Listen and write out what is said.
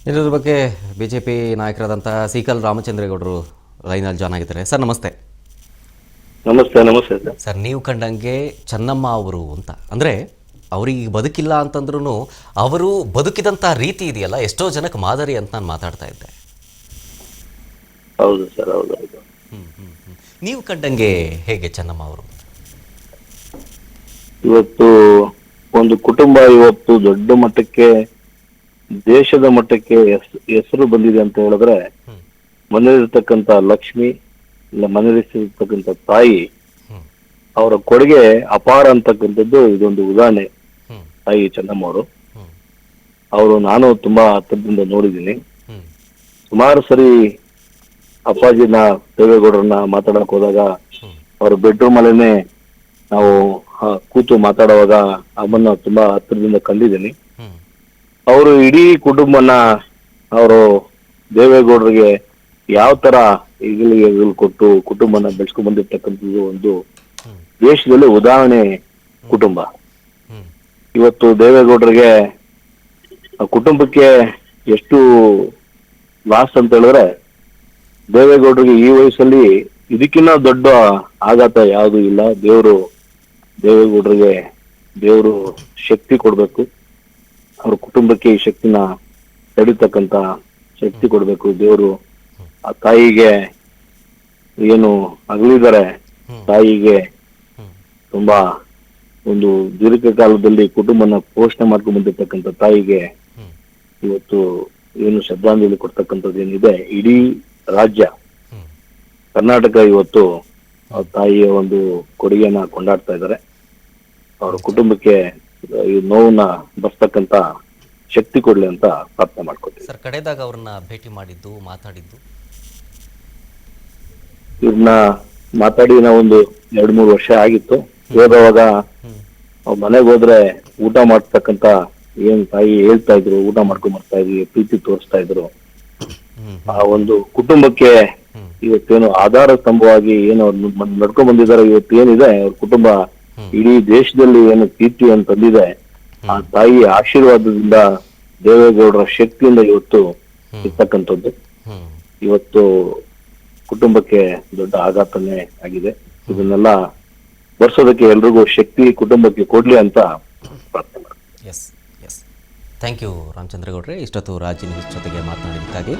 ಇದರ ಬಗ್ಗೆ BJP ನಾಯಕರಾದಂಥ sickle ರಾಮಚಂದ್ರೇಗೌಡರು ಲೈನಲ್ಲಿ ಜಾಯ್ನ್ ಆಗಿದ್ದಾರೆ. ಸರ್ ನಮಸ್ತೆ. ನಮಸ್ತೆ. ನಮಸ್ತೆ ಸರ್. ಸರ್, ನೀವು ಕಂಡಂಗೆ ಚೆನ್ನಮ್ಮ ಅವರು ಅಂತ ಅಂದರೆ ಅವ್ರಿಗೆ ಬದುಕಿಲ್ಲ ಅಂತಂದ್ರೂ ಅವರು ಬದುಕಿದಂಥ ರೀತಿ ಇದೆಯಲ್ಲ, ಎಷ್ಟೋ ಜನಕ್ಕೆ ಮಾದರಿ ಅಂತ ನಾನು ಮಾತಾಡ್ತಾ ಇದ್ದೆ. ಹೌದು ಸರ್, ಹೌದು ಹೌದು. ನೀವು ಕಂಡಂಗೆ ಹೇಗೆ ಚೆನ್ನಮ್ಮ ಅವರು? ಇವತ್ತು ಒಂದು ಕುಟುಂಬ ಇವತ್ತು ದೊಡ್ಡ ಮಟ್ಟಕ್ಕೆ, ದೇಶದ ಮಟ್ಟಕ್ಕೆ ಹೆಸರು ಬಂದಿದೆ ಅಂತ ಹೇಳಿದ್ರೆ, ಮನೆಯಲ್ಲಿರ್ತಕ್ಕಂಥ ಲಕ್ಷ್ಮಿ, ಇಲ್ಲ ಮನೆಯಲ್ಲಿರ್ತಕ್ಕಂಥ ತಾಯಿ, ಅವರ ಕೊಡುಗೆ ಅಪಾರ ಅಂತಕ್ಕಂಥದ್ದು ಇದೊಂದು ಉದಾಹರಣೆ. ತಾಯಿ ಚೆನ್ನಮ್ಮ ಅವರು ನಾನು ತುಂಬಾ ಹತ್ತಿರದಿಂದ ನೋಡಿದ್ದೀನಿ. ಸುಮಾರು ಸರಿ ಅಪ್ಪಾಜಿನ ದೇವೇಗೌಡರನ್ನ ಮಾತಾಡಕ್ ಹೋದಾಗ ಅವ್ರ ಬೆಡ್ರೂಮ್ ಅಲ್ಲೇನೆ ನಾವು ಕೂತು ಮಾತಾಡುವಾಗ ಅಮ್ಮನ್ನ ತುಂಬಾ ಹತ್ತಿರದಿಂದ ಕಂಡಿದ್ದೀನಿ. ಅವರು ಇಡೀ ಕುಟುಂಬನ ಅವರು ದೇವೇಗೌಡರಿಗೆ ಯಾವ ತರ ಈಗಲೂ ಕೊಟ್ಟು ಕುಟುಂಬನ ಬೆಳೆಸ್ಕೊಂಡ್ ಬಂದಿರ್ತಕ್ಕಂಥದ್ದು ಒಂದು ದೇಶದಲ್ಲಿ ಉದಾಹರಣೆ ಕುಟುಂಬ. ಇವತ್ತು ದೇವೇಗೌಡರಿಗೆ ಕುಟುಂಬಕ್ಕೆ ಎಷ್ಟು ಲಾಸ್ ಅಂತ ಹೇಳಿದ್ರೆ, ದೇವೇಗೌಡರಿಗೆ ಈ ವಯಸ್ಸಲ್ಲಿ ಇದಕ್ಕಿಂತ ದೊಡ್ಡ ಆಘಾತ ಯಾವುದು ಇಲ್ಲ. ದೇವೇಗೌಡರಿಗೆ ದೇವರು ಶಕ್ತಿ ಕೊಡ್ಬೇಕು, ಅವ್ರ ಕುಟುಂಬಕ್ಕೆ ಈ ಶಕ್ತಿನ ತಡಿತಕ್ಕಂತ ಶಕ್ತಿ ಕೊಡ್ಬೇಕು ದೇವರು. ಆ ತಾಯಿಗೆ ಏನು ಅಗಲಿದ್ದಾರೆ, ತಾಯಿಗೆ ತುಂಬಾ ಒಂದು ದೀರ್ಘಕಾಲದಲ್ಲಿ ಕುಟುಂಬನ ಪೋಷಣೆ ಮಾಡ್ಕೊಂಡು ಬಂದಿರ್ತಕ್ಕಂಥ ತಾಯಿಗೆ ಇವತ್ತು ಏನು ಶ್ರದ್ಧಾಂಜಲಿ ಕೊಡ್ತಕ್ಕಂಥದ್ದು ಏನಿದೆ, ಇಡೀ ರಾಜ್ಯ ಕರ್ನಾಟಕ ಇವತ್ತು ಆ ತಾಯಿಯ ಒಂದು ಕೊಡುಗೆಯನ್ನ ಕೊಂಡಾಡ್ತಾ ಇದ್ದಾರೆ. ಅವ್ರ ಕುಟುಂಬಕ್ಕೆ ಈ ನೋವನ್ನ ಬರ್ತಕ್ಕಂತ ಶಕ್ತಿ ಕೊಡ್ಲಿ ಅಂತ ಪ್ರಾರ್ಥನೆ ಮಾಡ್ಕೊತೀವಿ. ಸರ್, ಕಡೆದಾಗ ಅವ್ರನ್ನ ಭೇಟಿ ಮಾಡಿದ್ದು, ಮಾತಾಡಿದ್ದು? ಇವ್ರನ್ನ ಮಾತಾಡಿ ನಾವೊಂದು 2-3 ವರ್ಷ ಆಗಿತ್ತು. ಹೋದವಾಗ ಮನೆಗೆ ಹೋದ್ರೆ ಊಟ ಮಾಡ್ತಕ್ಕಂತ ಏನ್ ತಾಯಿ ಹೇಳ್ತಾ ಇದ್ರು, ಊಟ ಮಾಡ್ಕೊಂಡ್ ಬರ್ತಾ ಇದ್ವಿ, ಪ್ರೀತಿ ತೋರಿಸ್ತಾ ಇದ್ರು. ಆ ಒಂದು ಕುಟುಂಬಕ್ಕೆ ಇವತ್ತೇನು ಆಧಾರ ಸ್ತಂಭವಾಗಿ ಏನು ಅವ್ರು ನಡ್ಕೊಂಡ್ ಬಂದಿದ್ದಾರೆ. ಇವತ್ತು ಏನಿದೆ ಅವ್ರ ಕುಟುಂಬ ಇಡೀ ದೇಶದಲ್ಲಿ ಏನು ಕೀರ್ತಿ ಅಂತ ತಂದಿದೆ, ಆ ತಾಯಿ ಆಶೀರ್ವಾದದಿಂದ, ದೇವೇಗೌಡರ ಶಕ್ತಿಯಿಂದ ಇವತ್ತು ಇರ್ತಕ್ಕಂಥದ್ದು. ಇವತ್ತು ಕುಟುಂಬಕ್ಕೆ ದೊಡ್ಡ ಆಘಾತನೇ ಆಗಿದೆ. ಇದನ್ನೆಲ್ಲ ಬರ್ಸೋದಕ್ಕೆ ಎಲ್ರಿಗೂ ಶಕ್ತಿ ಕುಟುಂಬಕ್ಕೆ ಕೊಡ್ಲಿ ಅಂತ ಪ್ರಾರ್ಥನೆ ಮಾಡ್ತೀನಿ. ಎಸ್ ಎಸ್ ಥ್ಯಾಂಕ್ ಯು ರಾಮಚಂದ್ರೇಗೌಡ್ರೆ, ಇಷ್ಟೊತ್ತು ರಾಜ್ ನ್ಯೂಸ್ ಜೊತೆಗೆ ಮಾತನಾಡಿದ್ದಕ್ಕಾಗಿ.